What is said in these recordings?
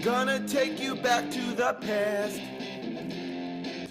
Gonna take you back to the past.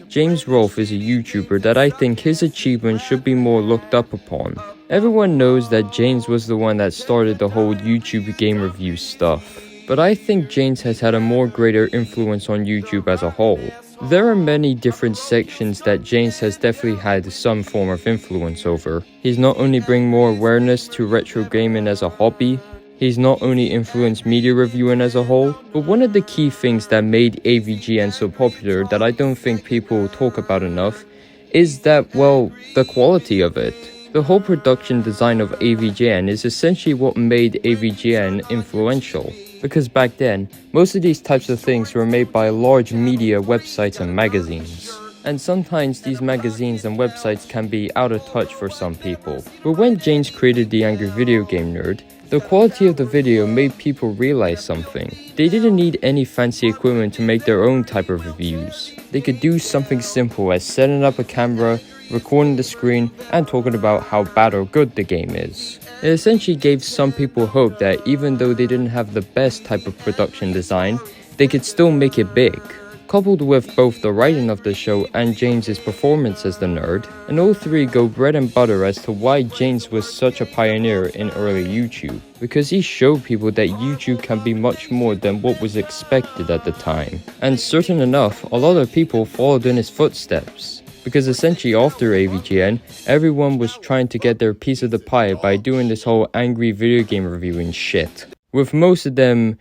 James Rolfe is a YouTuber that I think his achievements should be more looked up upon. Everyone knows that James was the one that started the whole YouTube game review stuff, but I think James has had a more greater influence on YouTube as a whole. There are many different sections that James has definitely had some form of influence over. He's not only bring more awareness to retro gaming as a hobby, he's not only influenced media reviewing as a whole, but one of the key things that made AVGN so popular that I don't think people talk about enough is that, well, the quality of it. The whole production design of AVGN is essentially what made AVGN influential. Because back then, most of these types of things were made by large media websites and magazines. And sometimes these magazines and websites can be out of touch for some people. But when James created the Angry Video Game Nerd, the quality of the video made people realize something. They didn't need any fancy equipment to make their own type of reviews. They could do something simple as setting up a camera, recording the screen, and talking about how bad or good the game is. It essentially gave some people hope that even though they didn't have the best type of production design, they could still make it big. Coupled with both the writing of the show and James's performance as the nerd, and all three go bread and butter as to why James was such a pioneer in early YouTube. Because he showed people that YouTube can be much more than what was expected at the time. And certain enough, a lot of people followed in his footsteps. Because essentially after AVGN, everyone was trying to get their piece of the pie by doing this whole angry video game reviewing shit. With most of them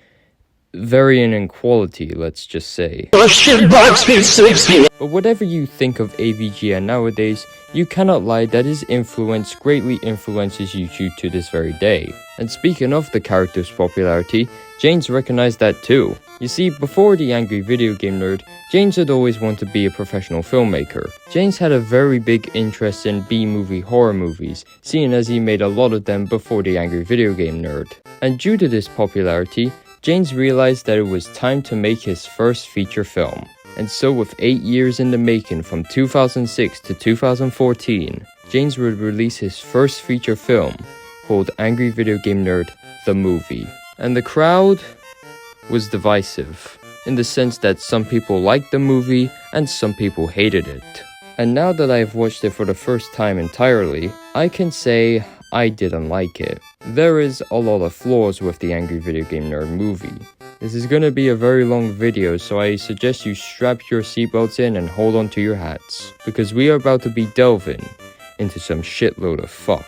varying in quality, let's just say. But whatever you think of AVGN nowadays, you cannot lie that his influence greatly influences YouTube to this very day. And speaking of the character's popularity, James recognized that too. You see, before the Angry Video Game Nerd, James had always wanted to be a professional filmmaker. James had a very big interest in B-movie horror movies, seeing as he made a lot of them before the Angry Video Game Nerd. And due to this popularity, James realized that it was time to make his first feature film. And so with 8 years in the making from 2006 to 2014, James would release his first feature film called Angry Video Game Nerd, the movie. And the crowd was divisive, in the sense that some people liked the movie and some people hated it. And now that I've watched it for the first time entirely, I can say I didn't like it. There is a lot of flaws with the Angry Video Game Nerd movie. This is gonna be a very long video, so I suggest you strap your seatbelts in and hold on to your hats, because we are about to be delving into some shitload of fuck.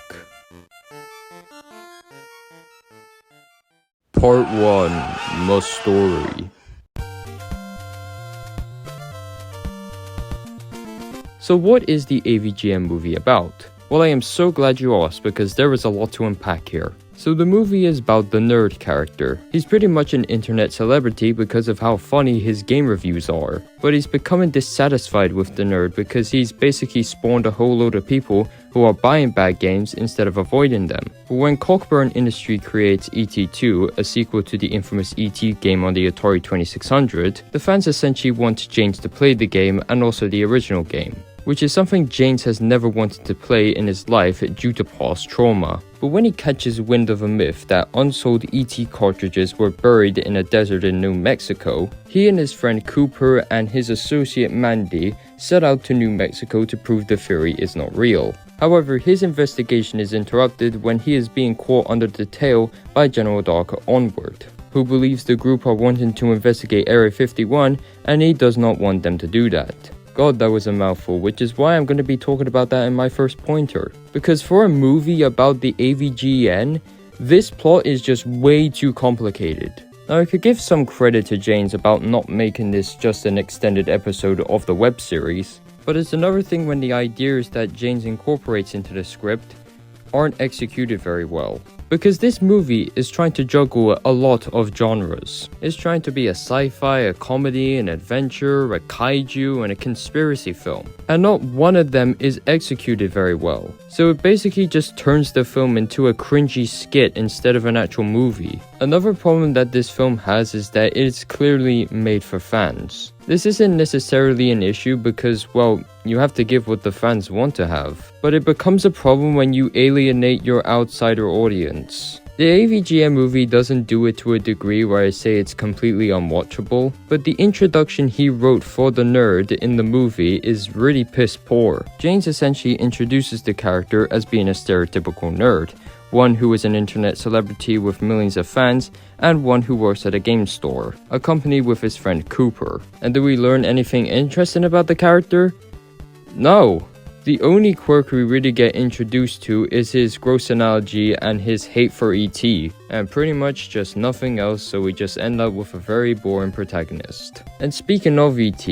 Part 1, My Story. So what is the AVGN movie about? Well, I am so glad you asked because there is a lot to unpack here. So the movie is about the nerd character. He's pretty much an internet celebrity because of how funny his game reviews are. But he's becoming dissatisfied with the nerd because he's basically spawned a whole load of people who are buying bad games instead of avoiding them. But when Cockburn Industry creates E.T. 2, a sequel to the infamous E.T. game on the Atari 2600, the fans essentially want James to play the game and also the original game, which is something James has never wanted to play in his life due to past trauma. But when he catches wind of a myth that unsold ET cartridges were buried in a desert in New Mexico, he and his friend Cooper and his associate Mandy set out to New Mexico to prove the theory is not real. However, his investigation is interrupted when he is being caught under the tail by General Dark Onward, who believes the group are wanting to investigate Area 51 and he does not want them to do that. God, that was a mouthful, which is why I'm going to be talking about that in my first pointer. Because for a movie about the AVGN, this plot is just way too complicated. Now, I could give some credit to James about not making this just an extended episode of the web series, but it's another thing when the ideas that James incorporates into the script aren't executed very well. Because this movie is trying to juggle a lot of genres. It's trying to be a sci-fi, a comedy, an adventure, a kaiju, and a conspiracy film. And not one of them is executed very well. So it basically just turns the film into a cringy skit instead of an actual movie. Another problem that this film has is that it's clearly made for fans. This isn't necessarily an issue because, well, you have to give what the fans want to have. But it becomes a problem when you alienate your outsider audience. The AVGN movie doesn't do it to a degree where I say it's completely unwatchable, but the introduction he wrote for the nerd in the movie is really piss poor. James essentially introduces the character as being a stereotypical nerd, one who is an internet celebrity with millions of fans, and one who works at a game store, accompanied with his friend Cooper. And do we learn anything interesting about the character? No! The only quirk we really get introduced to is his gross analogy and his hate for ET, and pretty much just nothing else, so we just end up with a very boring protagonist. And speaking of ET,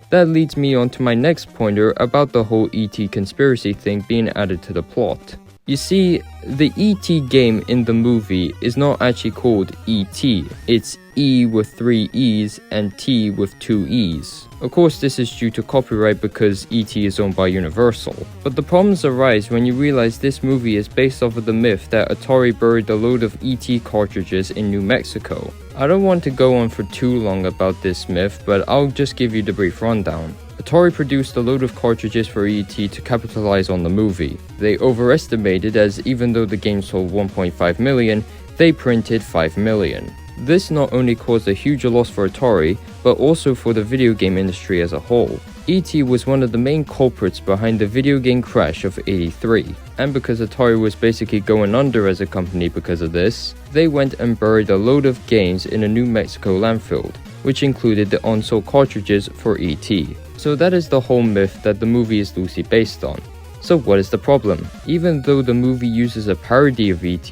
that leads me on to my next pointer about the whole ET conspiracy thing being added to the plot. You see, the ET game in the movie is not actually called ET, it's E with 3 E's and T with 2 E's. Of course, this is due to copyright because ET is owned by Universal. But the problems arise when you realize this movie is based off of the myth that Atari buried a load of ET cartridges in New Mexico. I don't want to go on for too long about this myth, but I'll just give you the brief rundown. Atari produced a load of cartridges for ET to capitalize on the movie. They overestimated, as even though the game sold 1.5 million, they printed 5 million. This not only caused a huge loss for Atari, but also for the video game industry as a whole. ET was one of the main culprits behind the video game crash of '83, and because Atari was basically going under as a company because of this, they went and buried a load of games in a New Mexico landfill, which included the unsold cartridges for ET. So that is the whole myth that the movie is loosely based on. So what is the problem? Even though the movie uses a parody of ET,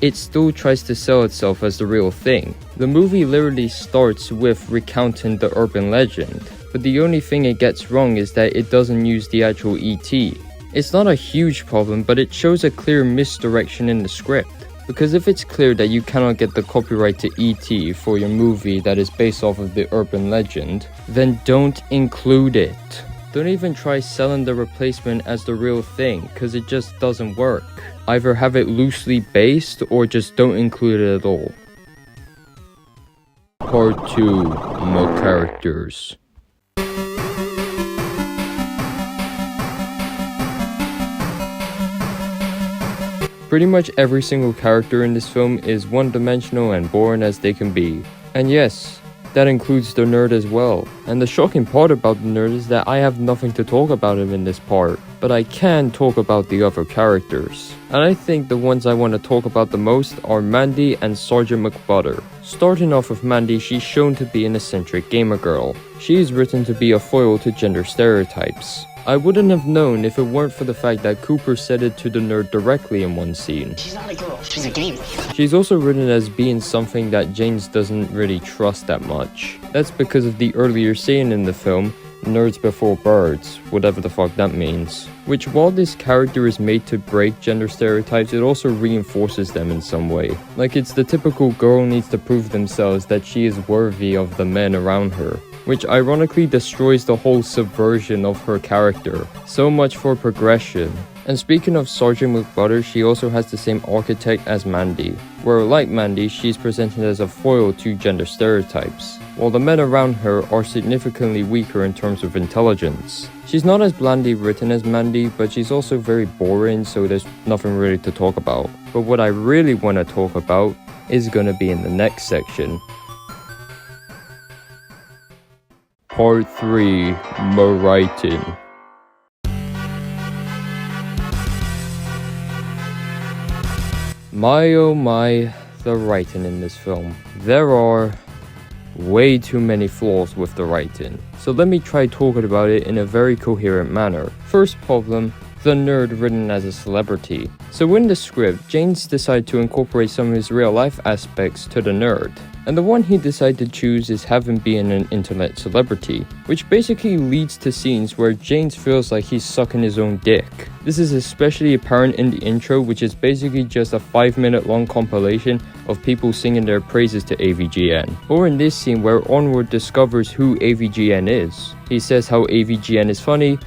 it still tries to sell itself as the real thing. The movie literally starts with recounting the urban legend, but the only thing it gets wrong is that it doesn't use the actual ET. It's not a huge problem, but it shows a clear misdirection in the script. Because if it's clear that you cannot get the copyright to ET for your movie that is based off of the urban legend, then don't include it. Don't even try selling the replacement as the real thing, cause it just doesn't work. Either have it loosely based or just don't include it at all. Part 2. More characters. Pretty much every single character in this film is one-dimensional and boring as they can be. And yes, that includes the nerd as well. And the shocking part about the nerd is that I have nothing to talk about him in this part, but I can talk about the other characters. And I think the ones I want to talk about the most are Mandy and Sergeant McButter. Starting off with Mandy, she's shown to be an eccentric gamer girl. She is written to be a foil to gender stereotypes. I wouldn't have known if it weren't for the fact that Cooper said it to the nerd directly in one scene. She's not a girl, she's a gamer. She's also written as being something that James doesn't really trust that much. That's because of the earlier scene in the film, nerds before birds, whatever the fuck that means. Which, while this character is made to break gender stereotypes, it also reinforces them in some way. Like, it's the typical girl needs to prove themselves that she is worthy of the men around her, which ironically destroys the whole subversion of her character. So much for progression. And speaking of Sergeant McButter, she also has the same archetype as Mandy, where like Mandy, she's presented as a foil to gender stereotypes, while the men around her are significantly weaker in terms of intelligence. She's not as blandly written as Mandy, but she's also very boring, so there's nothing really to talk about. But what I really want to talk about is gonna be in the next section. Part 3. More writing. My oh my, the writing in this film. There are way too many flaws with the writing. So let me try talking about it in a very coherent manner. First problem, the nerd written as a celebrity. So in the script, James decided to incorporate some of his real life aspects to the nerd. And the one he decided to choose is having been an internet celebrity, which basically leads to scenes where James feels like he's sucking his own dick. This is especially apparent in the intro, which is basically just a 5-minute long compilation of people singing their praises to AVGN. Or in this scene where Onward discovers who AVGN is. He says how AVGN is funny.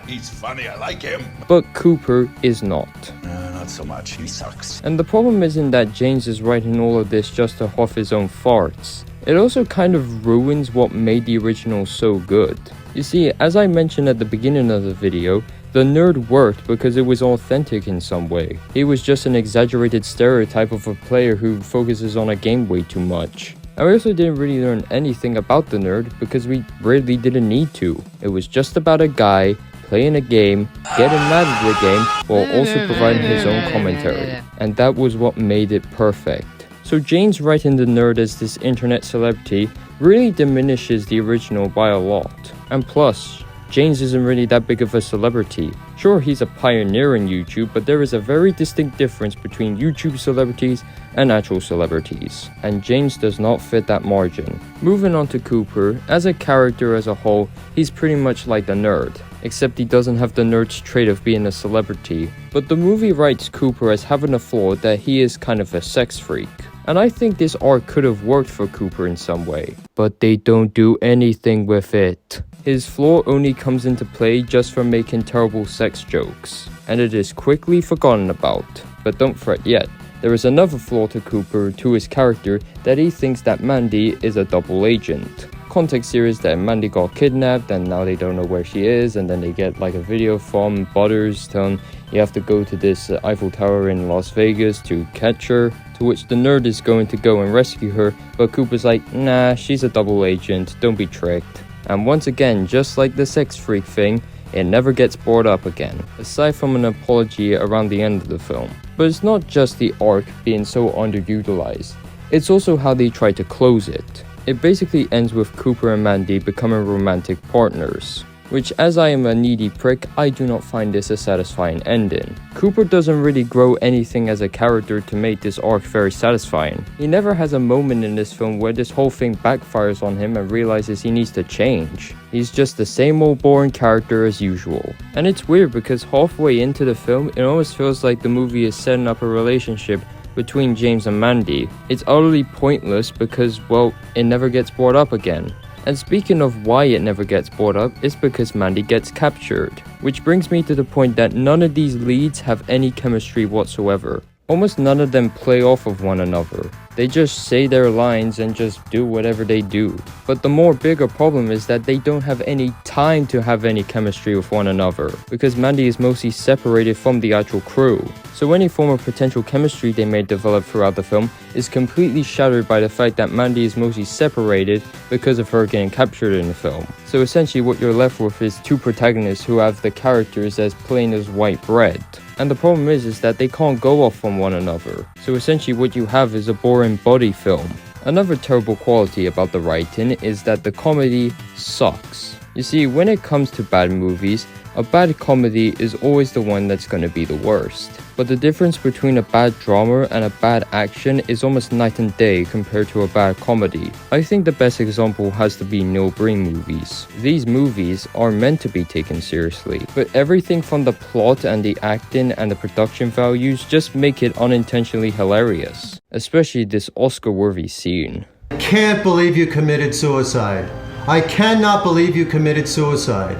He's funny, I like him. But Cooper is not. Not so much, he sucks. And the problem isn't that James is writing all of this just to huff his own farts. It also kind of ruins what made the original so good. You see, as I mentioned at the beginning of the video, the The nerd worked because it was authentic in some way. He was just an exaggerated stereotype of a player who focuses on a game way too much. And we also didn't really learn anything about the nerd because we really didn't need to. It was just about a guy playing a game, getting mad at the game, while also providing his own commentary. And that was what made it perfect. So James writing the nerd as this internet celebrity really diminishes the original by a lot. And plus, James isn't really that big of a celebrity. Sure, he's a pioneer in YouTube, but there is a very distinct difference between YouTube celebrities and actual celebrities, and James does not fit that margin. Moving on to Cooper, as a character as a whole, he's pretty much like the nerd, except he doesn't have the nerd's trait of being a celebrity. But the movie writes Cooper as having a flaw that he is kind of a sex freak. And I think this arc could have worked for Cooper in some way, but they don't do anything with it. His flaw only comes into play just for making terrible sex jokes, and it is quickly forgotten about. But don't fret yet, there is another flaw to Cooper, to his character, that he thinks that Mandy is a double agent. Context here is that Mandy got kidnapped and now they don't know where she is, and then they get like a video from Butters telling you have to go to this Eiffel Tower in Las Vegas to catch her, to which the nerd is going to go and rescue her, but Cooper's like, nah, she's a double agent, don't be tricked. And once again, just like the sex freak thing, it never gets brought up again, aside from an apology around the end of the film. But it's not just the arc being so underutilized, it's also how they try to close it. It basically ends with Cooper and Mandy becoming romantic partners, which, as I am a needy prick, I do not find this a satisfying ending. Cooper doesn't really grow anything as a character to make this arc very satisfying. He never has a moment in this film where this whole thing backfires on him and realizes he needs to change. He's just the same old boring character as usual. And it's weird because halfway into the film, it almost feels like the movie is setting up a relationship between James and Mandy. It's utterly pointless because, well, it never gets brought up again. And speaking of why it never gets brought up, it's because Mandy gets captured. Which brings me to the point that none of these leads have any chemistry whatsoever. Almost none of them play off of one another. They just say their lines and just do whatever they do. But the more bigger problem is that they don't have any time to have any chemistry with one another, because Mandy is mostly separated from the actual crew. So any form of potential chemistry they may develop throughout the film is completely shattered by the fact that Mandy is mostly separated because of her getting captured in the film. So essentially what you're left with is two protagonists who have the characters as plain as white bread. And the problem is that they can't go off from one another. So essentially what you have is a boring body film. Another terrible quality about the writing is that the comedy sucks. You see, when it comes to bad movies, a bad comedy is always the one that's going to be the worst. But the difference between a bad drama and a bad action is almost night and day compared to a bad comedy. I think the best example has to be Neil Breen movies. These movies are meant to be taken seriously, but everything from the plot and the acting and the production values just make it unintentionally hilarious. Especially this Oscar-worthy scene. I can't believe you committed suicide. I cannot believe you committed suicide.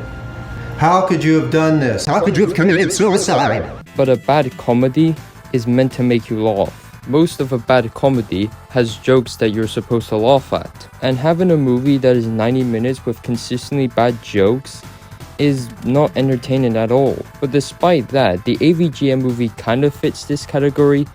How could you have done this? How could you have committed suicide? But a bad comedy is meant to make you laugh. Most of a bad comedy has jokes that you're supposed to laugh at. And having a movie that is 90 minutes with consistently bad jokes is not entertaining at all. But despite that, the AVGN movie kind of fits this category,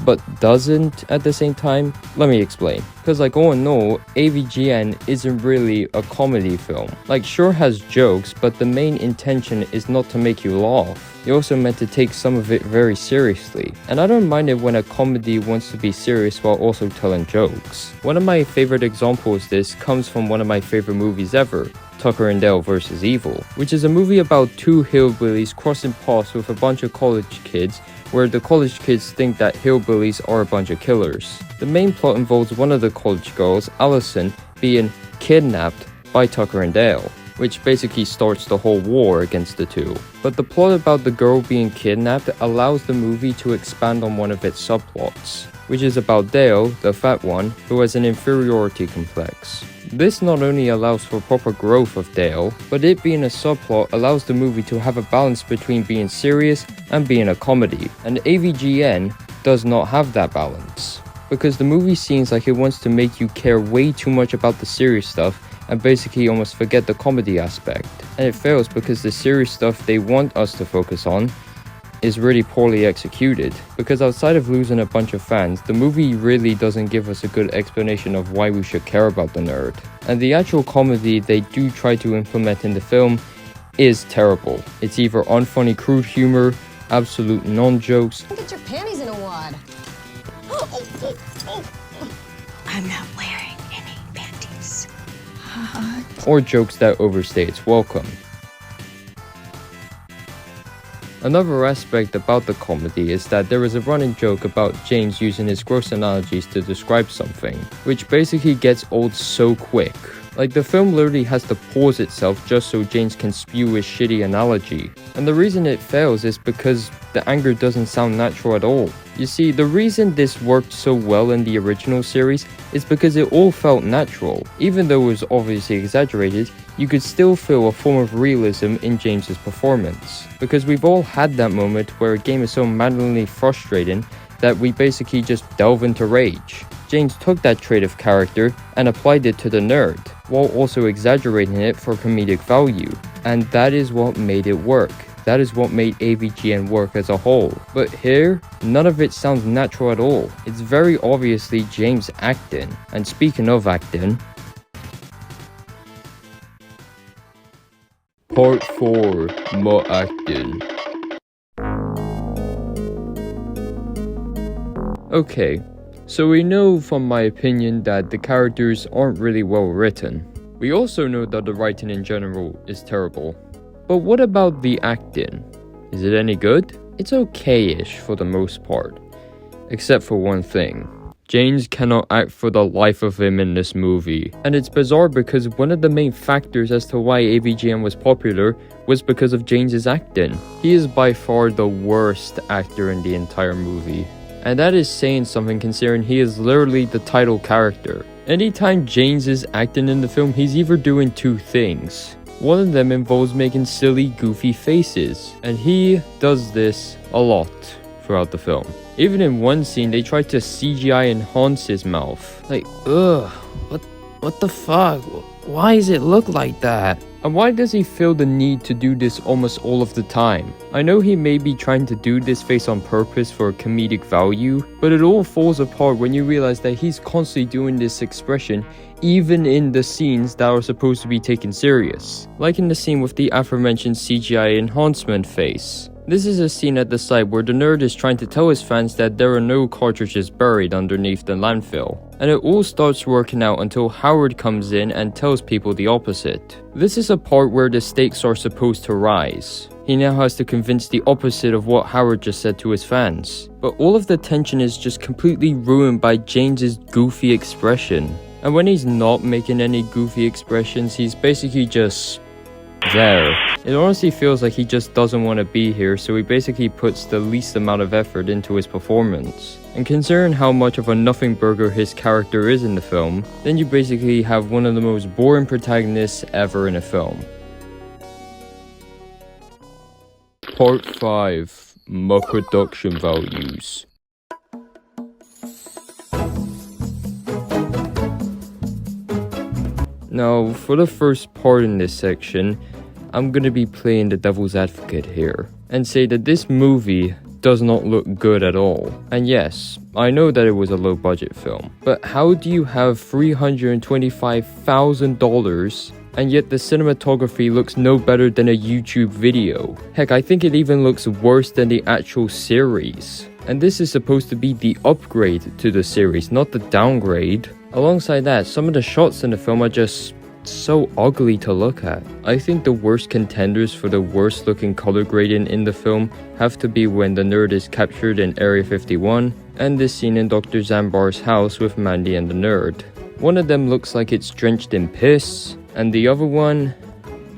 but doesn't at the same time. Let me explain. Because like all in all, AVGN isn't really a comedy film. Like sure has jokes, but the main intention is not to make you laugh. You're also meant to take some of it very seriously. And I don't mind it when a comedy wants to be serious while also telling jokes. One of my favorite examples of this comes from one of my favorite movies ever, Tucker and Dale vs. Evil, which is a movie about two hillbillies crossing paths with a bunch of college kids, where the college kids think that hillbillies are a bunch of killers. The main plot involves one of the college girls, Allison, being kidnapped by Tucker and Dale, which basically starts the whole war against the two. But the plot about the girl being kidnapped allows the movie to expand on one of its subplots, which is about Dale, the fat one, who has an inferiority complex. This not only allows for proper growth of Dale, but it being a subplot allows the movie to have a balance between being serious and being a comedy, and AVGN does not have that balance. because the movie seems like it wants to make you care way too much about the serious stuff and basically almost forget the comedy aspect. And it fails because the serious stuff they want us to focus on is really poorly executed, because outside of losing a bunch of fans, the movie really doesn't give us a good explanation of why we should care about the nerd. And the actual comedy they do try to implement in the film is terrible. It's either unfunny crude humor, absolute non-jokes, Get your panties in a wad. I'm not wearing any panties. or jokes that overstay its welcome. Another aspect about the comedy is that there is a running joke about James using his gross analogies to describe something, which basically gets old so quick. Like, the film literally has to pause itself just so James can spew his shitty analogy. And the reason it fails is because the anger doesn't sound natural at all. You see, the reason this worked so well in the original series is because it all felt natural. Even though it was obviously exaggerated, you could still feel a form of realism in James's performance. Because we've all had that moment where a game is so maddeningly frustrating that we basically just delve into rage. James took that trait of character and applied it to the nerd, while also exaggerating it for comedic value. And that is what made it work. That is what made AVGN work as a whole. But here, none of it sounds natural at all. It's very obviously James acting. And speaking of acting, Part 4, more acting. Okay, so we know from my opinion that the characters aren't really well written. We also know that the writing in general is terrible. But what about the acting? Is it any good? It's okay-ish for the most part. Except for one thing. James cannot act for the life of him in this movie. And it's bizarre because one of the main factors as to why AVGN was popular was because of James's acting. He is by far the worst actor in the entire movie. And that is saying something considering he is literally the title character. Anytime James is acting in the film, he's either doing two things. One of them involves making silly, goofy faces, and he does this a lot throughout the film. Even in one scene, they tried to CGI enhance his mouth. Like, ugh, what the fuck? Why does it look like that? And why does he feel the need to do this almost all of the time? I know he may be trying to do this face on purpose for comedic value, but it all falls apart when you realize that he's constantly doing this expression even in the scenes that are supposed to be taken serious. Like in the scene with the aforementioned CGI enhancement face. This is a scene at the site where the nerd is trying to tell his fans that there are no cartridges buried underneath the landfill. And it all starts working out until Howard comes in and tells people the opposite. This is a part where the stakes are supposed to rise. He now has to convince the opposite of what Howard just said to his fans. But all of the tension is just completely ruined by James's goofy expression. And when he's not making any goofy expressions, he's basically just there. It honestly feels like he just doesn't want to be here, so he basically puts the least amount of effort into his performance. And considering how much of a nothing burger his character is in the film, then you basically have one of the most boring protagonists ever in a film. Part 5, more production values. Now, for the first part in this section, I'm gonna be playing the devil's advocate here and say that this movie does not look good at all. And yes, I know that it was a low budget film, but how do you have $325,000 and yet the cinematography looks no better than a YouTube video? Heck, I think it even looks worse than the actual series. And this is supposed to be the upgrade to the series, not the downgrade. Alongside that, some of the shots in the film are just so ugly to look at. I think the worst contenders for the worst looking color grading in the film have to be when the nerd is captured in Area 51 and this scene in Dr. Zambar's house with Mandy and the nerd. One of them looks like it's drenched in piss, and the other one,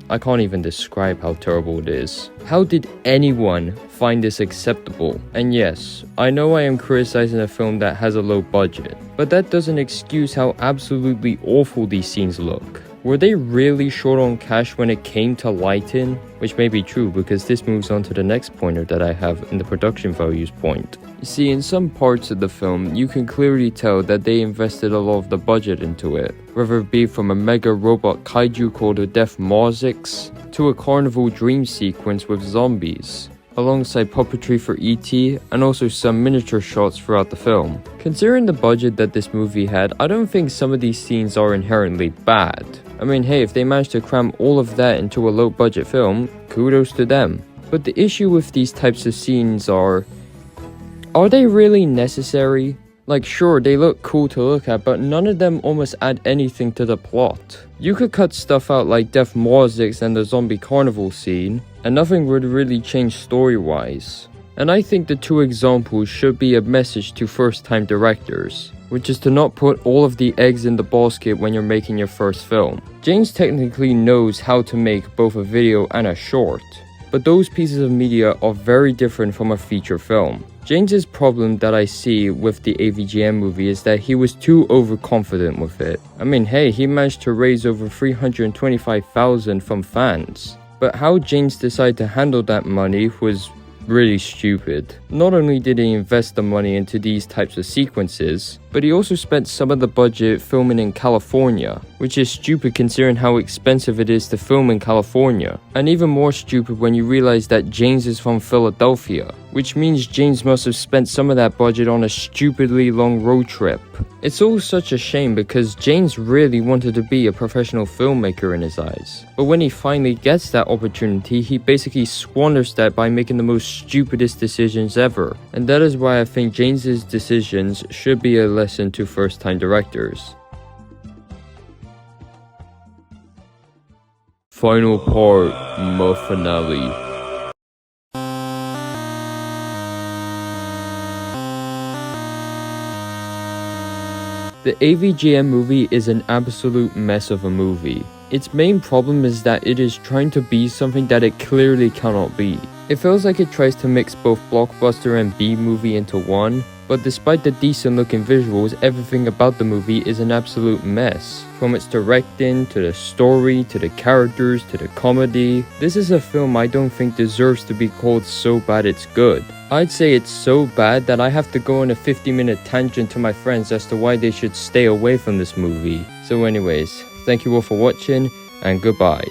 I can't even describe how terrible it is. How did anyone find this acceptable? And yes, I know I am criticizing a film that has a low budget, but that doesn't excuse how absolutely awful these scenes look. were they really short on cash when it came to lighting? Which may be true because this moves on to the next pointer that I have in the production values point. You see, in some parts of the film, you can clearly tell that they invested a lot of the budget into it, whether it be from a mega robot kaiju called the Death Mozix to a carnival dream sequence with zombies, alongside puppetry for E.T. and also some miniature shots throughout the film. Considering the budget that this movie had, I don't think some of these scenes are inherently bad. I mean, hey, if they managed to cram all of that into a low budget film, kudos to them. But the issue with these types of scenes are they really necessary? Like, sure, they look cool to look at, but none of them almost add anything to the plot. You could cut stuff out like Death Mozix and the zombie carnival scene, and nothing would really change story-wise. And I think the two examples should be a message to first-time directors, which is to not put all of the eggs in the basket when you're making your first film. James technically knows how to make both a video and a short, but those pieces of media are very different from a feature film. James's problem that I see with the AVGN movie is that he was too overconfident with it. I mean, hey, he managed to raise over $325,000 from fans. But how James decided to handle that money was really stupid. Not only did he invest the money into these types of sequences, but he also spent some of the budget filming in California, which is stupid considering how expensive it is to film in California, and even more stupid when you realize that James is from Philadelphia, which means James must have spent some of that budget on a stupidly long road trip. It's all such a shame because James really wanted to be a professional filmmaker in his eyes, but when he finally gets that opportunity, he basically squanders that by making the most stupidest decisions ever, and that is why I think James's decisions should be a lesson to first-time directors. Final part, my finale. The AVGN movie is an absolute mess of a movie. Its main problem is that it is trying to be something that it clearly cannot be. It feels like it tries to mix both blockbuster and B-movie into one, but despite the decent looking visuals, everything about the movie is an absolute mess. From its directing, to the story, to the characters, to the comedy. This is a film I don't think deserves to be called so bad it's good. I'd say it's so bad that I have to go on a 50-minute tangent to my friends as to why they should stay away from this movie. So anyways, thank you all for watching, and goodbye.